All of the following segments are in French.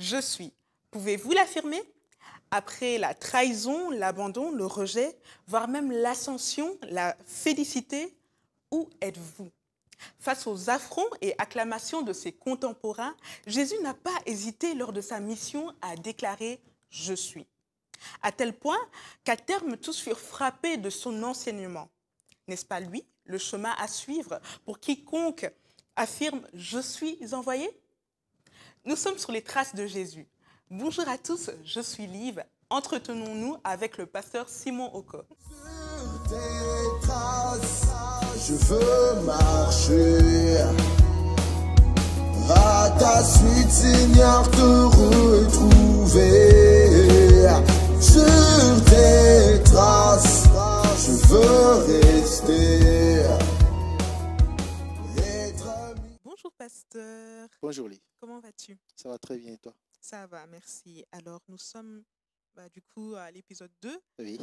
Je suis. Pouvez-vous l'affirmer? Après la trahison, l'abandon, le rejet, voire même l'ascension, la félicité, où êtes-vous? Face aux affronts et acclamations de ses contemporains, Jésus n'a pas hésité lors de sa mission à déclarer « Je suis ». À tel point qu'à terme, tous furent frappés de son enseignement. N'est-ce pas lui, le chemin à suivre pour quiconque affirme « Je suis envoyé » ? Nous sommes sur les traces de Jésus. Bonjour à tous, je suis Liv. Entretenons-nous avec le pasteur Simon Oko. Sur tes traces, je veux marcher. À ta suite, Seigneur, te retrouver. Sur tes traces, je veux rester. Bonjour pasteur. Bonjour Lee, Comment vas-tu? ça va très bien et toi? Ça va, merci. Alors nous sommes du coup à l'épisode 2 Oui.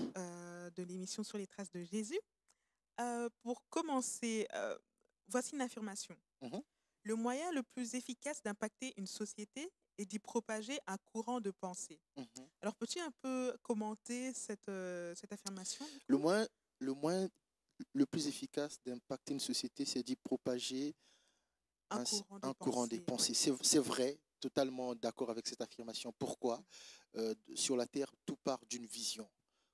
De l'émission sur les traces de Jésus. Pour commencer, voici une affirmation. Mhm. Le moyen le plus efficace d'impacter une société est d'y propager un courant de pensée. Mhm. Alors, peux-tu un peu commenter cette affirmation? Le moyen le plus efficace d'impacter une société, c'est d'y propager un courant des pensées. Ouais. C'est vrai, totalement d'accord avec cette affirmation. Pourquoi? Sur la Terre, tout part d'une vision.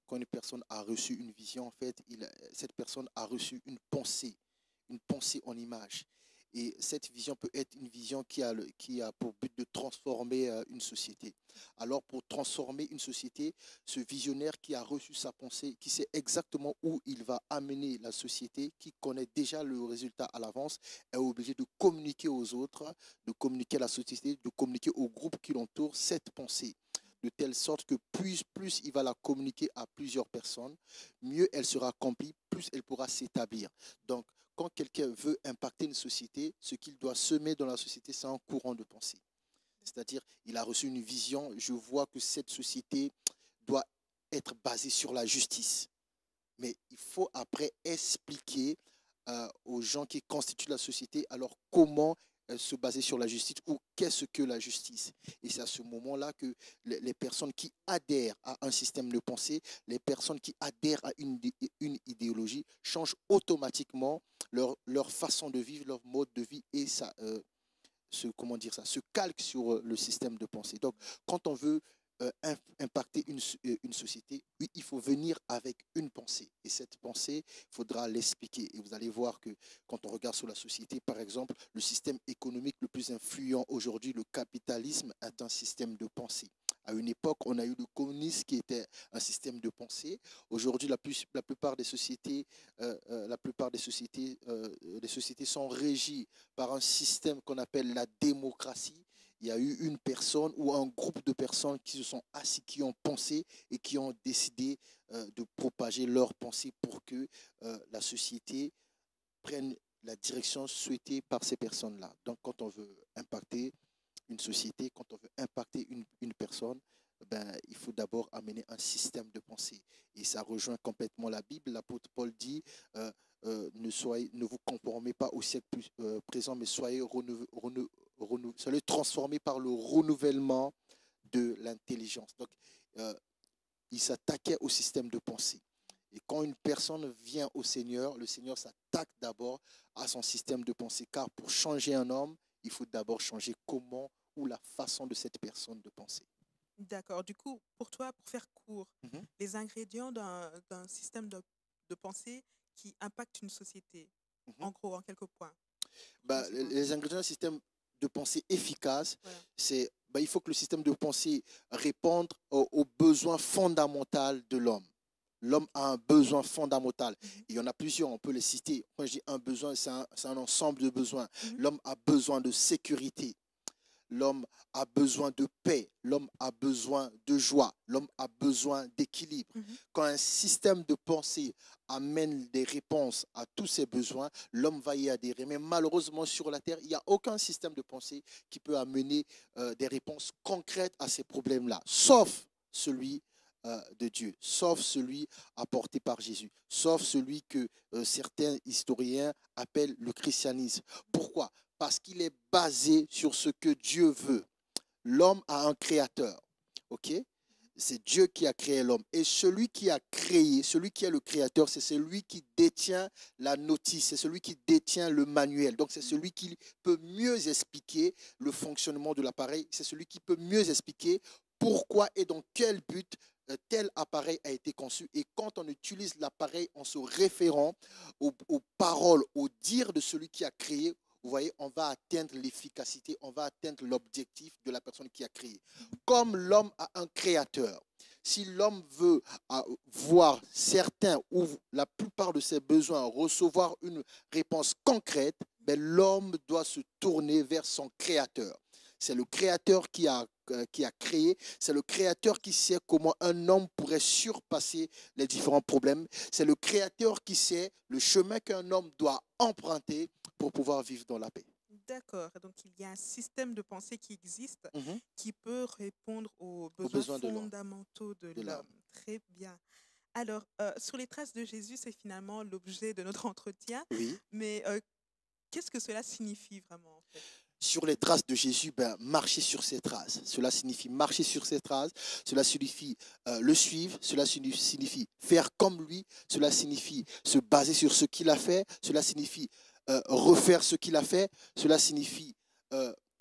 Quand une personne a reçu une vision, en fait, cette personne a reçu une pensée en image. Et cette vision peut être une vision qui a pour but de transformer une société. Alors, pour transformer une société, ce visionnaire qui a reçu sa pensée, qui sait exactement où il va amener la société, qui connaît déjà le résultat à l'avance, est obligé de communiquer aux autres, de communiquer à la société, de communiquer au groupe qui l'entoure cette pensée. De telle sorte que plus il va la communiquer à plusieurs personnes, mieux elle sera accomplie, plus elle pourra s'établir. Donc, quand quelqu'un veut impacter une société, ce qu'il doit semer dans la société, c'est un courant de pensée. C'est-à-dire, il a reçu une vision, je vois que cette société doit être basée sur la justice. Mais il faut après expliquer aux gens qui constituent la société, alors comment se baser sur la justice ou qu'est-ce que la justice. Et c'est à ce moment-là que les personnes qui adhèrent à un système de pensée, les personnes qui adhèrent à une idéologie changent automatiquement leur façon de vivre, leur mode de vie et ça se calque sur le système de pensée. Donc, quand on veut impacter une société, oui, il faut venir avec une pensée. Et cette pensée, il faudra l'expliquer. Et vous allez voir que quand on regarde sur la société, par exemple, le système économique le plus influent aujourd'hui, le capitalisme, est un système de pensée. À une époque, on a eu le communisme qui était un système de pensée. Aujourd'hui, la plupart des sociétés, les sociétés sont régies par un système qu'on appelle la démocratie. Il y a eu une personne ou un groupe de personnes qui se sont assis, qui ont pensé et qui ont décidé de propager leurs pensées pour que la société prenne la direction souhaitée par ces personnes-là. Donc, quand on veut impacter une société, quand on veut impacter une personne, il faut d'abord amener un système de pensée. Et ça rejoint complètement la Bible. L'apôtre Paul dit ne vous conformez pas au siècle présent, mais soyez transformés par le renouvellement de l'intelligence. Donc, il s'attaquait au système de pensée. Et quand une personne vient au Seigneur, le Seigneur s'attaque d'abord à son système de pensée. Car pour changer un homme, il faut d'abord changer comment ou la façon de cette personne de penser. D'accord. Du coup, pour toi, pour faire court, les ingrédients d'un système de pensée qui impacte une société, en gros, en quelques points. Les ingrédients d'un système de pensée efficace, Voilà. c'est il faut que le système de pensée réponde aux besoins fondamentaux de l'homme. L'homme a un besoin fondamental. Il y en a plusieurs, on peut les citer. Quand je dis un besoin, c'est un ensemble de besoins. L'homme a besoin de sécurité. L'homme a besoin de paix. L'homme a besoin de joie. L'homme a besoin d'équilibre. Quand un système de pensée amène des réponses à tous ces besoins, l'homme va y adhérer. Mais malheureusement, sur la Terre, il n'y a aucun système de pensée qui peut amener des réponses concrètes à ces problèmes-là, sauf celui de Dieu, sauf celui apporté par Jésus, sauf celui que certains historiens appellent le christianisme. Pourquoi? Parce qu'il est basé sur ce que Dieu veut. l'homme a un créateur. OK? C'est Dieu qui a créé l'homme. Et celui qui a créé, celui qui est le créateur, c'est celui qui détient la notice, c'est celui qui détient le manuel. Donc, c'est celui qui peut mieux expliquer le fonctionnement de l'appareil. C'est celui qui peut mieux expliquer pourquoi et dans quel but tel appareil a été conçu. Et quand on utilise l'appareil en se référant aux paroles, aux dires de celui qui a créé, vous voyez, on va atteindre l'efficacité, on va atteindre l'objectif de la personne qui a créé. Comme l'homme a un créateur, si l'homme veut voir certains ou la plupart de ses besoins, recevoir une réponse concrète, ben, l'homme doit se tourner vers son créateur. C'est le créateur qui a créé, c'est le créateur qui sait comment un homme pourrait surpasser les différents problèmes. C'est le créateur qui sait le chemin qu'un homme doit emprunter pour pouvoir vivre dans la paix. D'accord. Donc, il y a un système de pensée qui existe Mhm. qui peut répondre aux Aux besoins besoins de l'homme. fondamentaux de De l'homme. l'homme. Très bien. Alors, sur les traces de Jésus, c'est finalement l'objet de notre entretien. Oui. Mais qu'est-ce que cela signifie vraiment en fait? Sur les traces de Jésus, ben, marcher sur ses traces. Cela signifie marcher sur ses traces, cela signifie le suivre, cela signifie faire comme lui, cela signifie se baser sur ce qu'il a fait, cela signifie refaire ce qu'il a fait, cela signifie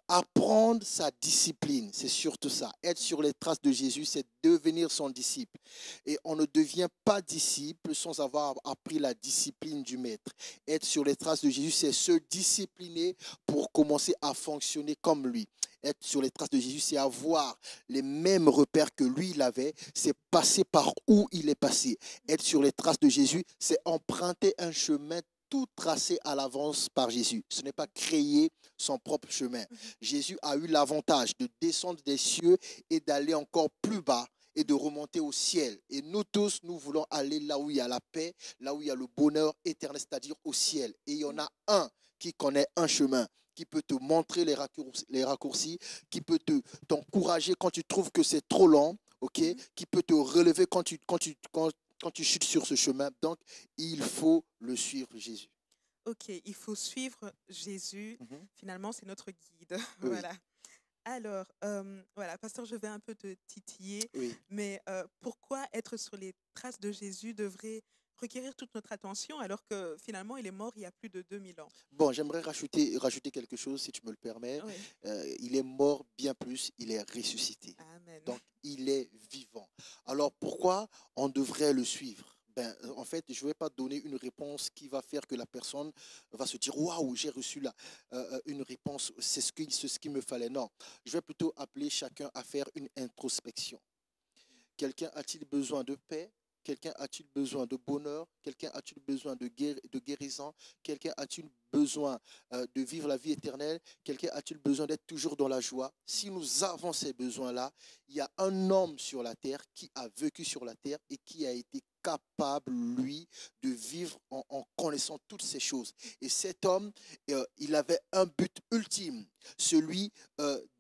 apprendre sa discipline, c'est surtout ça. Être sur les traces de Jésus, c'est devenir son disciple. Et on ne devient pas disciple sans avoir appris la discipline du maître. Être sur les traces de Jésus, c'est se discipliner pour commencer à fonctionner comme lui. Être sur les traces de Jésus, c'est avoir les mêmes repères que lui, il avait. C'est passer par où il est passé. Être sur les traces de Jésus, c'est emprunter un chemin tout tracé à l'avance par Jésus. Ce n'est pas créer son propre chemin. Jésus a eu l'avantage de descendre des cieux et d'aller encore plus bas et de remonter au ciel. Et nous tous, nous voulons aller là où il y a la paix, là où il y a le bonheur éternel, c'est-à-dire au ciel. Et il y en a un qui connaît un chemin, qui peut te montrer les raccourcis, qui peut t'encourager quand tu trouves que c'est trop long, okay? Qui peut te relever quand tu chutes sur ce chemin. Donc, il faut le suivre, Jésus. Ok, il faut suivre Jésus. Mhm. Finalement, c'est notre guide. Oui. Voilà. Alors, voilà, pasteur, je vais un peu te titiller, Oui. mais pourquoi être sur les traces de Jésus devrait requérir toute notre attention alors que finalement, il est mort il y a plus de 2000 ans? Bon, j'aimerais rajouter quelque chose, si tu me le permets. Oui. Il est mort bien plus, il est ressuscité. Amen. Donc, il est vivant. Alors, pourquoi on devrait le suivre? Ben, en fait, je ne vais pas donner une réponse qui va faire que la personne va se dire « Waouh, j'ai reçu une réponse, c'est ce qu'il me fallait. » Non, je vais plutôt appeler chacun à faire une introspection. Quelqu'un a-t-il besoin de paix? Quelqu'un a-t-il besoin de bonheur? Quelqu'un a-t-il besoin de guérison? Quelqu'un a-t-il besoin de vivre la vie éternelle? Quelqu'un a-t-il besoin d'être toujours dans la joie? Si nous avons ces besoins-là, il y a un homme sur la terre qui a vécu sur la terre et qui a été capable, lui, de vivre en connaissant toutes ces choses. Et cet homme, il avait un but ultime, celui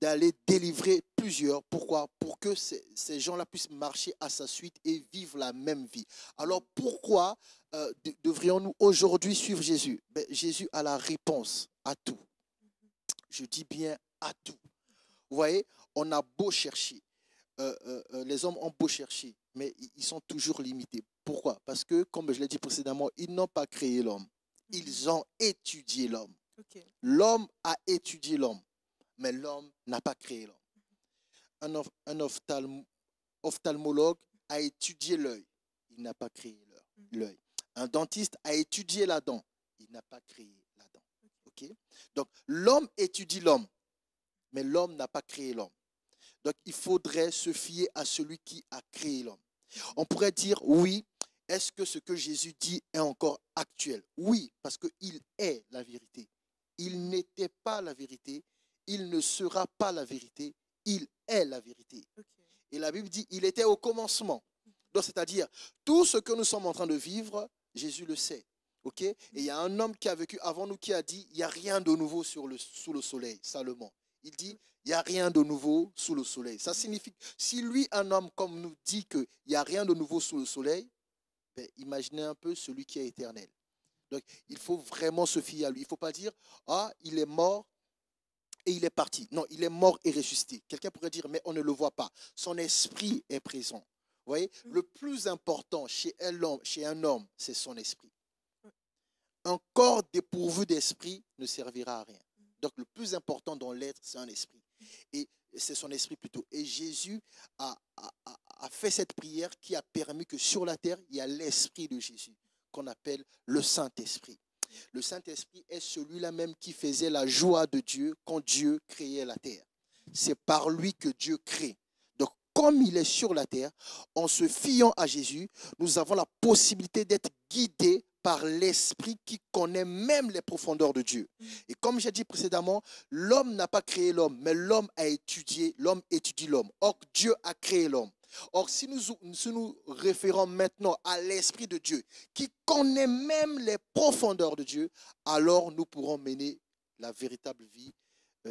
d'aller délivrer plusieurs. Pourquoi? Pour que ces gens-là puissent marcher à sa suite et vivre la même vie. Alors pourquoi devrions-nous aujourd'hui suivre Jésus? Ben, Jésus a la réponse à tout. Je dis bien à tout. Vous voyez, on a beau chercher, les hommes ont beau chercher, mais ils sont toujours limités. Pourquoi? Parce que, comme je l'ai dit précédemment, ils n'ont pas créé l'homme. Ils ont étudié l'homme. Ok. L'homme a étudié l'homme, mais l'homme n'a pas créé l'homme. Un ophtalmologue a étudié l'œil. Il n'a pas créé l'œil. Un dentiste a étudié la dent. Il n'a pas créé la dent. Okay? Donc, l'homme étudie l'homme, mais l'homme n'a pas créé l'homme. Donc, il faudrait se fier à celui qui a créé l'homme. On pourrait dire, oui, est-ce que ce que Jésus dit est encore actuel? Oui, parce qu'il est la vérité. Il n'était pas la vérité, il ne sera pas la vérité, il est la vérité. Ok. Et la Bible dit, il était au commencement. Donc, c'est-à-dire, tout ce que nous sommes en train de vivre, Jésus le sait. Okay? Et il y a un homme qui a vécu avant nous qui a dit, il n'y a rien de nouveau sous le soleil, Salomon. Il dit, il n'y a rien de nouveau sous le soleil. Ça signifie, si lui, un homme comme nous, dit qu'il n'y a rien de nouveau sous le soleil, ben, imaginez un peu celui qui est éternel. Donc, il faut vraiment se fier à lui. Il ne faut pas dire, ah, il est mort et il est parti. Non, il est mort et ressuscité. Quelqu'un pourrait dire, mais on ne le voit pas. Son esprit est présent. Vous voyez, le plus important chez un homme, c'est son esprit. Un corps dépourvu d'esprit ne servira à rien. Donc, le plus important dans l'être, c'est un esprit. Et c'est son esprit plutôt. Et Jésus a fait cette prière qui a permis que sur la terre, il y a l'esprit de Jésus, qu'on appelle le Saint-Esprit. Le Saint-Esprit est celui-là même qui faisait la joie de Dieu quand Dieu créait la terre. C'est par lui que Dieu crée. Donc, comme il est sur la terre, en se fiant à Jésus, nous avons la possibilité d'être guidés par l'Esprit qui connaît même les profondeurs de Dieu. Et comme j'ai dit précédemment, l'homme n'a pas créé l'homme, mais l'homme étudie l'homme. Or, Dieu a créé l'homme. Or, si nous référons maintenant à l'Esprit de Dieu, qui connaît même les profondeurs de Dieu, alors nous pourrons mener la véritable vie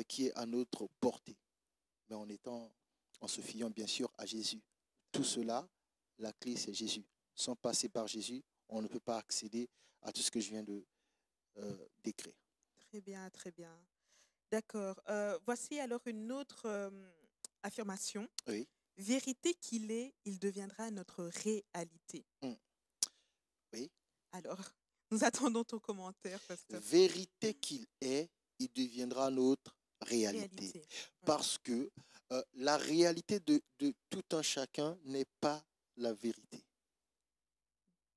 qui est à notre portée. Mais en se fiant bien sûr à Jésus. Tout cela, la clé c'est Jésus. Sans passer par Jésus, on ne peut pas accéder à tout ce que je viens de décrire. Très bien, très bien. D'accord. Voici alors une autre affirmation. Oui. Vérité qu'il est, il deviendra notre réalité. Oui. Alors, nous attendons ton commentaire, pasteur. Vérité qu'il est, il deviendra notre réalité. Parce que la réalité de tout un chacun n'est pas la vérité.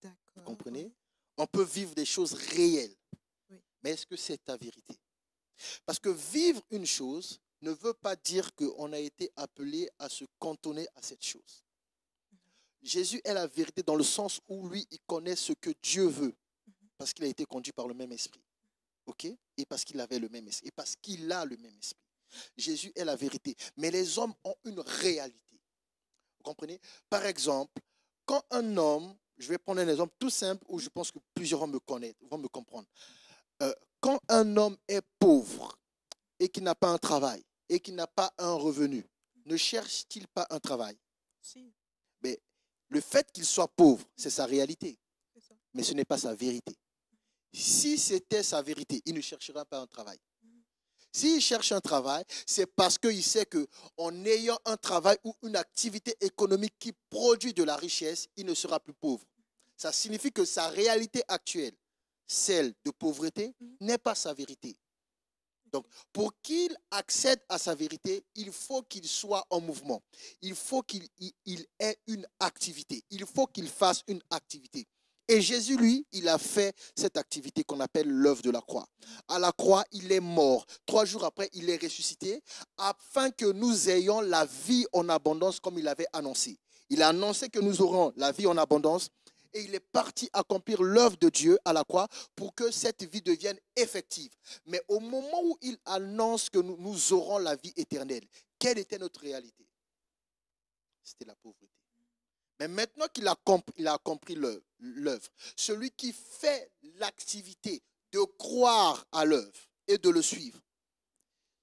D'accord. Vous comprenez? On peut vivre des choses réelles. Oui. Mais est-ce que c'est ta vérité? Parce que vivre une chose ne veut pas dire qu'on a été appelé à se cantonner à cette chose. Jésus est la vérité dans le sens où lui, il connaît ce que Dieu veut. Parce qu'il a été conduit par le même esprit. OK? Et parce qu'il avait le même esprit. Et parce qu'il a le même esprit. Jésus est la vérité. Mais les hommes ont une réalité. Vous comprenez? Par exemple, quand un homme, je vais prendre un exemple tout simple où je pense que plusieurs vont me comprendre. Quand un homme est pauvre et qui n'a pas un travail et qui n'a pas un revenu, ne cherche-t-il pas un travail? Si. Mais le fait qu'il soit pauvre, c'est sa réalité. C'est ça. Mais ce n'est pas sa vérité. Si c'était sa vérité, il ne cherchera pas un travail. S'il cherche un travail, c'est parce qu'il sait qu'en ayant un travail ou une activité économique qui produit de la richesse, il ne sera plus pauvre. Ça signifie que sa réalité actuelle, celle de pauvreté, n'est pas sa vérité. Donc, pour qu'il accède à sa vérité, il faut qu'il soit en mouvement. Il faut qu'il ait une activité. Il faut qu'il fasse une activité. Et Jésus, lui, il a fait cette activité qu'on appelle l'œuvre de la croix. À la croix, il est mort. 3 jours après, il est ressuscité afin que nous ayons la vie en abondance comme il avait annoncé. Il a annoncé que nous aurons la vie en abondance et il est parti accomplir l'œuvre de Dieu à la croix pour que cette vie devienne effective. Mais au moment où il annonce que nous aurons la vie éternelle, quelle était notre réalité? C'était la pauvreté. Mais maintenant qu'il a accompli l'œuvre, celui qui fait l'activité de croire à l'œuvre et de le suivre,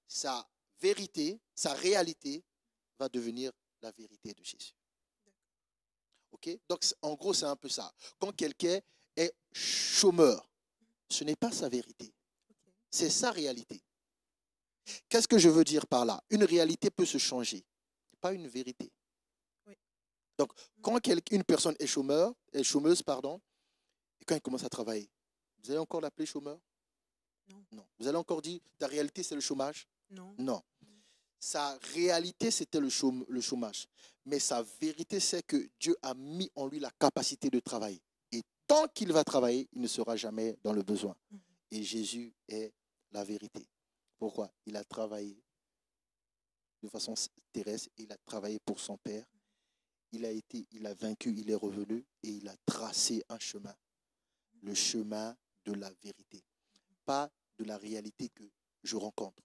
sa vérité, sa réalité va devenir la vérité de Jésus. Okay? Donc, en gros, c'est un peu ça. Quand quelqu'un est chômeur, ce n'est pas sa vérité. C'est sa réalité. Qu'est-ce que je veux dire par là? Une réalité peut se changer, pas une vérité. Donc, quand une personne est chômeuse, et quand elle commence à travailler, vous allez encore l'appeler chômeur? Non. Vous allez encore dire, ta réalité, c'est le chômage? Non. Sa réalité, c'était le chômage. Mais sa vérité, c'est que Dieu a mis en lui la capacité de travailler. Et tant qu'il va travailler, il ne sera jamais dans le besoin. Et Jésus est la vérité. Pourquoi? Il a travaillé de façon terrestre, il a travaillé pour son Père. Il a vaincu, il est revenu et il a tracé un chemin. Le chemin de la vérité. Pas de la réalité que je rencontre.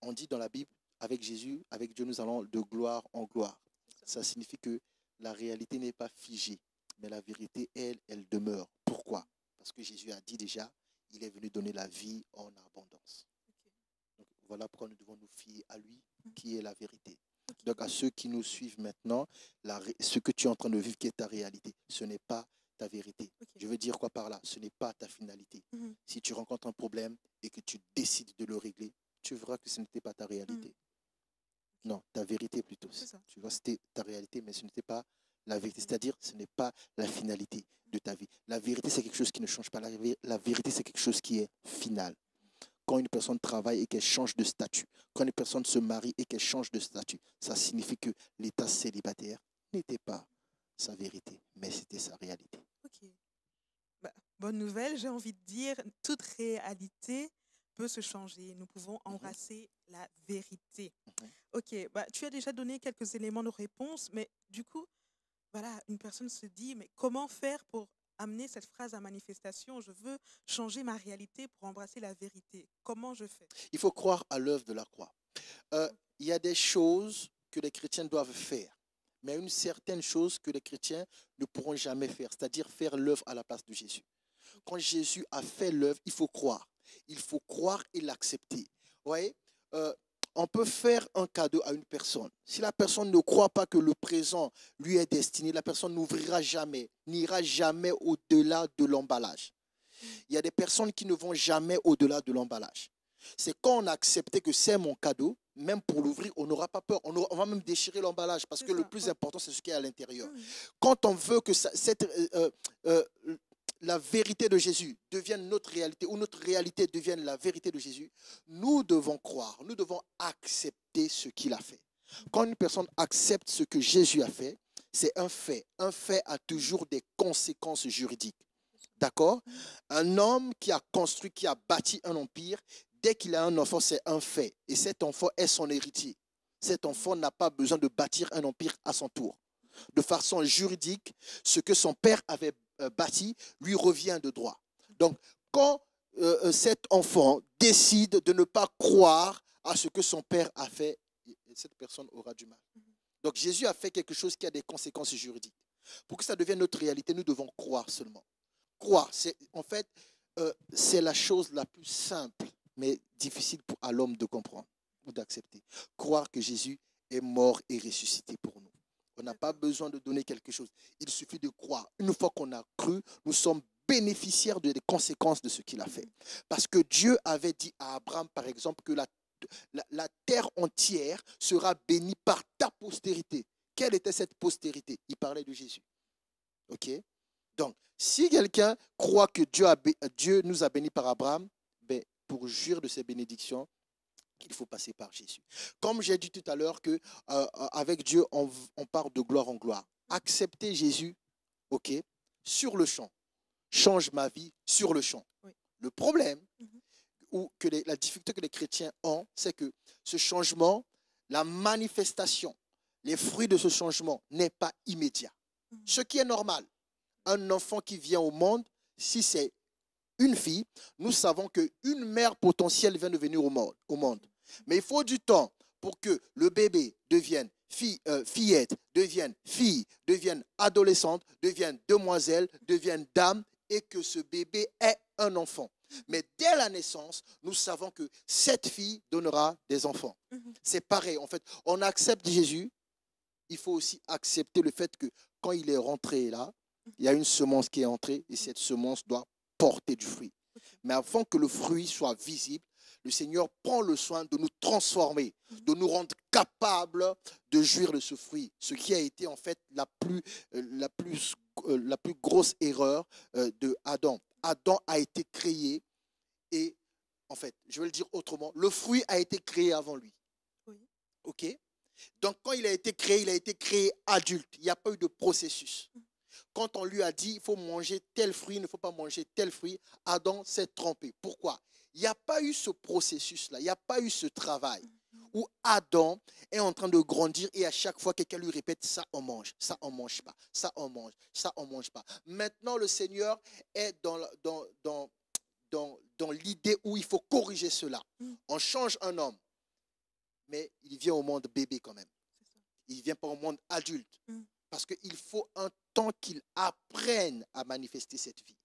On dit dans la Bible, avec Jésus, avec Dieu, nous allons de gloire en gloire. Ça signifie que la réalité n'est pas figée, mais la vérité, elle demeure. Pourquoi? Parce que Jésus a dit déjà, il est venu donner la vie en abondance. Donc, voilà pourquoi nous devons nous fier à lui, qui est la vérité. Donc, à ceux qui nous suivent maintenant, ce que tu es en train de vivre, qui est ta réalité, ce n'est pas ta vérité. Je veux dire quoi par là? Ce n'est pas ta finalité. Si tu rencontres un problème et que tu décides de le régler, tu verras que ce n'était pas ta réalité. Mm. Non, ta vérité plutôt. C'est ça. Tu vois, c'était ta réalité, mais ce n'était pas la vérité. C'est-à-dire, ce n'est pas la finalité de ta vie. La vérité, c'est quelque chose qui ne change pas. La vérité, c'est quelque chose qui est final. Quand une personne travaille et qu'elle change de statut, quand une personne se marie et qu'elle change de statut, ça signifie que l'état célibataire n'était pas sa vérité, mais c'était sa réalité. Ok. Bah, bonne nouvelle, j'ai envie de dire, toute réalité peut se changer. Nous pouvons embrasser la vérité. Mhm. Ok, bah, tu as déjà donné quelques éléments de réponse, mais du coup, voilà, une personne se dit, mais comment faire pour amener cette phrase à manifestation? Je veux changer ma réalité pour embrasser la vérité. Comment je fais? Il faut croire à l'œuvre de la croix. Il y a des choses que les chrétiens doivent faire, mais il y a une certaine chose que les chrétiens ne pourront jamais faire, c'est-à-dire faire l'œuvre à la place de Jésus. Quand Jésus a fait l'œuvre, il faut croire. Il faut croire et l'accepter. Vous voyez, on peut faire un cadeau à une personne. Si la personne ne croit pas que le présent lui est destiné, la personne n'ouvrira jamais, n'ira jamais au-delà de l'emballage. Il y a des personnes qui ne vont jamais au-delà de l'emballage. C'est quand on a accepté que c'est mon cadeau, même pour l'ouvrir, on n'aura pas peur. On va même déchirer l'emballage parce C'est que le ça, plus ouais. important, c'est ce qui est à l'intérieur. Mhm. Quand on veut que la vérité de Jésus devienne notre réalité ou notre réalité devienne la vérité de Jésus, nous devons croire, nous devons accepter ce qu'il a fait. Quand une personne accepte ce que Jésus a fait, c'est un fait. Un fait a toujours des conséquences juridiques. D'accord? Un homme qui a construit, qui a bâti un empire, dès qu'il a un enfant, c'est un fait. Et cet enfant est son héritier. Cet enfant n'a pas besoin de bâtir un empire à son tour. De façon juridique, ce que son père avait bâti lui revient de droit. Donc, quand cet enfant décide de ne pas croire à ce que son père a fait, cette personne aura du mal. Donc, Jésus a fait quelque chose qui a des conséquences juridiques. Pour que ça devienne notre réalité, nous devons croire seulement. Croire, c'est la chose la plus simple, mais difficile à l'homme de comprendre ou d'accepter. Croire que Jésus est mort et ressuscité pour nous. On n'a pas besoin de donner quelque chose. Il suffit de croire. Une fois qu'on a cru, nous sommes bénéficiaires des conséquences de ce qu'il a fait. Parce que Dieu avait dit à Abraham, par exemple, que la terre entière sera bénie par ta postérité. Quelle était cette postérité? Il parlait de Jésus. OK? Donc, si quelqu'un croit que Dieu nous a bénis par Abraham, ben, pour jouir de ces bénédictions, il faut passer par Jésus. Comme j'ai dit tout à l'heure que avec Dieu, on part de gloire en gloire. Accepter Jésus, ok, sur le champ, change ma vie sur le champ. Oui. Le problème, ou la difficulté que les chrétiens ont, c'est que ce changement, la manifestation, les fruits de ce changement n'est pas immédiat. Ce qui est normal. Un enfant qui vient au monde, si c'est une fille, nous savons qu'une mère potentielle vient de venir au monde. Mais il faut du temps pour que le bébé devienne fillette, devienne fille, devienne adolescente, devienne demoiselle, devienne dame et que ce bébé ait un enfant. Mais dès la naissance, nous savons que cette fille donnera des enfants. C'est pareil, en fait. On accepte Jésus, il faut aussi accepter le fait que quand il est rentré là, il y a une semence qui est entrée et cette semence doit porter du fruit. Mais avant que le fruit soit visible, le Seigneur prend le soin de nous transformer, de nous rendre capables de jouir de ce fruit. Ce qui a été en fait la plus grosse erreur de Adam. Adam a été créé et en fait, je vais le dire autrement, le fruit a été créé avant lui. Oui. Ok? Donc quand il a été créé adulte. Il n'y a pas eu de processus. Quand on lui a dit, il faut manger tel fruit, il ne faut pas manger tel fruit, Adam s'est trompé. Pourquoi? Il n'y a pas eu ce processus-là, il n'y a pas eu ce travail où Adam est en train de grandir et à chaque fois quelqu'un lui répète, ça on mange, ça on mange pas, ça on mange, ça on mange pas. Maintenant le Seigneur est dans l'idée où il faut corriger cela. On change un homme, mais il vient au monde bébé quand même. Il ne vient pas au monde adulte. Parce qu'il faut un temps qu'il apprenne à manifester cette vie.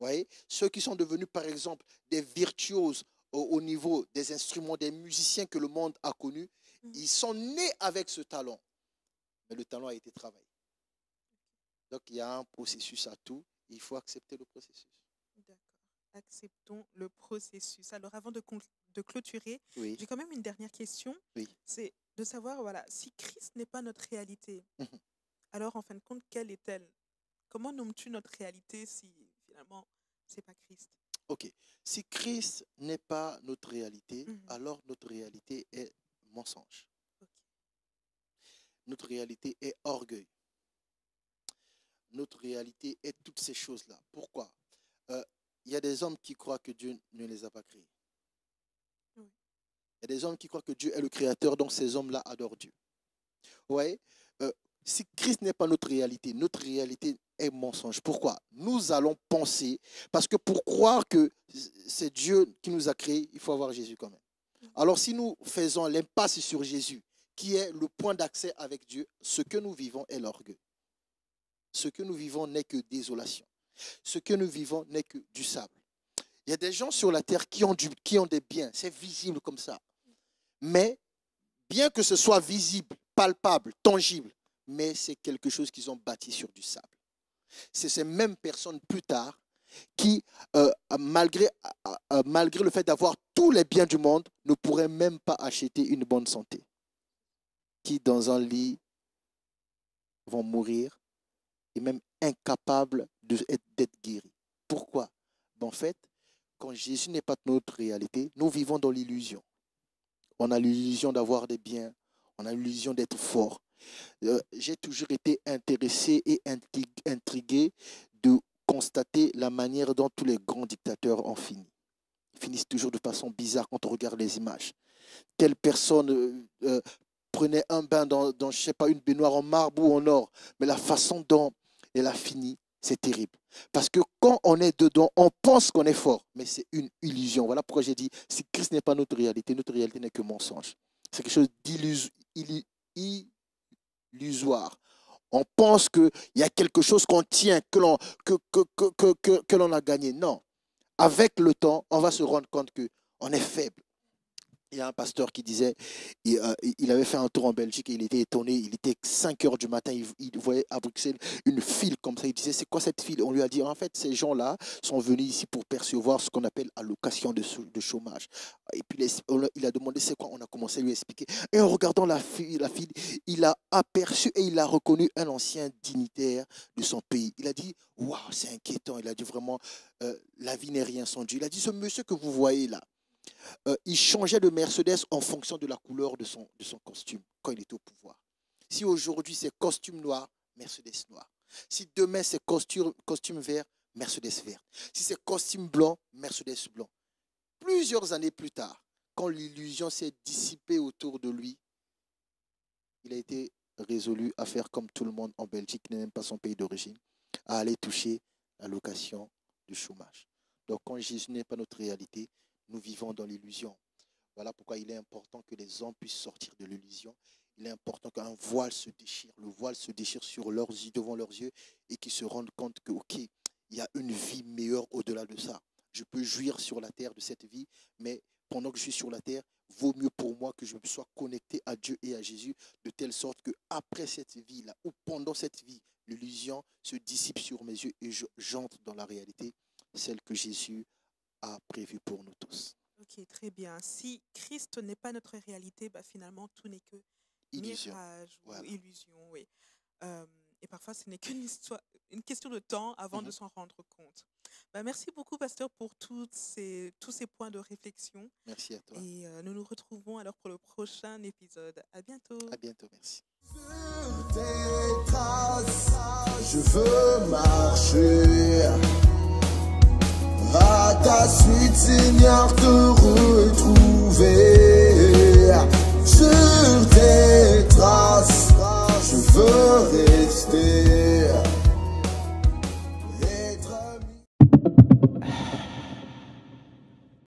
Vous voyez? Ceux qui sont devenus, par exemple, des virtuoses au niveau des instruments, des musiciens que le monde a connus, ils sont nés avec ce talent. Mais le talent a été travaillé. Donc, il y a un processus à tout. Il faut accepter le processus. D'accord. acceptons le processus. Alors, avant de clôturer, Oui. j'ai quand même une dernière question. Oui. C'est de savoir, voilà, si Christ n'est pas notre réalité, Mhm. alors en fin de compte, quelle est-elle? Comment nommes-tu notre réalité si finalement, c'est pas Christ? Ok. Si Christ n'est pas notre réalité, Mhm. alors notre réalité est mensonge. Ok. Notre réalité est orgueil. Notre réalité est toutes ces choses-là. Pourquoi? Il y a des hommes qui croient que Dieu ne les a pas créés. Oui. Il y a des hommes qui croient que Dieu est le créateur, donc ces hommes-là adorent Dieu. Vous voyez? Si Christ n'est pas notre réalité est mensonge. Pourquoi? Nous allons penser, parce que pour croire que c'est Dieu qui nous a créés, il faut avoir Jésus quand même. Alors si nous faisons l'impasse sur Jésus, qui est le point d'accès avec Dieu, ce que nous vivons est l'orgueil. Ce que nous vivons n'est que désolation. Ce que nous vivons n'est que du sable. Il y a des gens sur la terre qui ont des biens, c'est visible comme ça. Mais bien que ce soit visible, palpable, tangible, mais c'est quelque chose qu'ils ont bâti sur du sable. C'est ces mêmes personnes plus tard qui, malgré le fait d'avoir tous les biens du monde, ne pourraient même pas acheter une bonne santé. Qui, dans un lit, vont mourir et même incapables d'être guéris. Pourquoi? En fait, quand Jésus n'est pas notre réalité, nous vivons dans l'illusion. On a l'illusion d'avoir des biens, on a l'illusion d'être fort. J'ai toujours été intéressé et intrigué de constater la manière dont tous les grands dictateurs ont fini. Ils finissent toujours de façon bizarre quand on regarde les images. Telle personne prenait un bain dans je ne sais pas, une baignoire en marbre ou en or, mais la façon dont elle a fini, c'est terrible. Parce que quand on est dedans, on pense qu'on est fort, mais c'est une illusion. Voilà pourquoi j'ai dit, si Christ n'est pas notre réalité n'est que mensonge. C'est quelque chose d'illusoire. On pense qu'il y a quelque chose qu'on tient, que l'on a gagné. Non. Avec le temps, on va se rendre compte qu'on est faible. Il y a un pasteur qui disait, il avait fait un tour en Belgique et il était étonné, il était 5 heures du matin, il voyait à Bruxelles une file comme ça, il disait, c'est quoi cette file? On lui a dit, en fait, ces gens-là sont venus ici pour percevoir ce qu'on appelle allocation de chômage. Et puis il a demandé, c'est quoi? On a commencé à lui expliquer. Et en regardant la file, il a aperçu et il a reconnu un ancien dignitaire de son pays. Il a dit, waouh, c'est inquiétant. Il a dit vraiment, la vie n'est rien sans Dieu. Il a dit, ce monsieur que vous voyez là, il changeait de Mercedes en fonction de la couleur de son costume quand il était au pouvoir. Si aujourd'hui c'est costume noir, Mercedes noir. Si demain c'est costume vert, Mercedes vert. Si c'est costume blanc, Mercedes blanc. Plusieurs années plus tard, quand l'illusion s'est dissipée autour de lui, il a été résolu à faire comme tout le monde en Belgique, qui n'est même pas son pays d'origine, à aller toucher l'allocation du chômage. Donc quand Jésus n'est pas notre réalité, nous vivons dans l'illusion. Voilà pourquoi il est important que les hommes puissent sortir de l'illusion. Il est important qu'un voile se déchire. Le voile se déchire sur leurs yeux, devant leurs yeux, et qu'ils se rendent compte que, ok, il y a une vie meilleure au-delà de ça. Je peux jouir sur la terre de cette vie, mais pendant que je suis sur la terre, vaut mieux pour moi que je sois connecté à Dieu et à Jésus, de telle sorte qu'après cette vie-là, ou pendant cette vie, l'illusion se dissipe sur mes yeux et j'entre dans la réalité, celle que Jésus a prévu pour nous tous. Ok, très bien. Si Christ n'est pas notre réalité, bah, finalement, tout n'est que Illusion. mirage ou Voilà. illusion. Oui. Et parfois, ce n'est une question de temps avant de s'en rendre compte. Bah, merci beaucoup, pasteur, pour tous ces points de réflexion. Merci à toi. Et nous nous retrouvons alors pour le prochain épisode. À bientôt. À bientôt, merci. Sur tes traces, je veux marcher. À ta suite, Seigneur, te retrouver.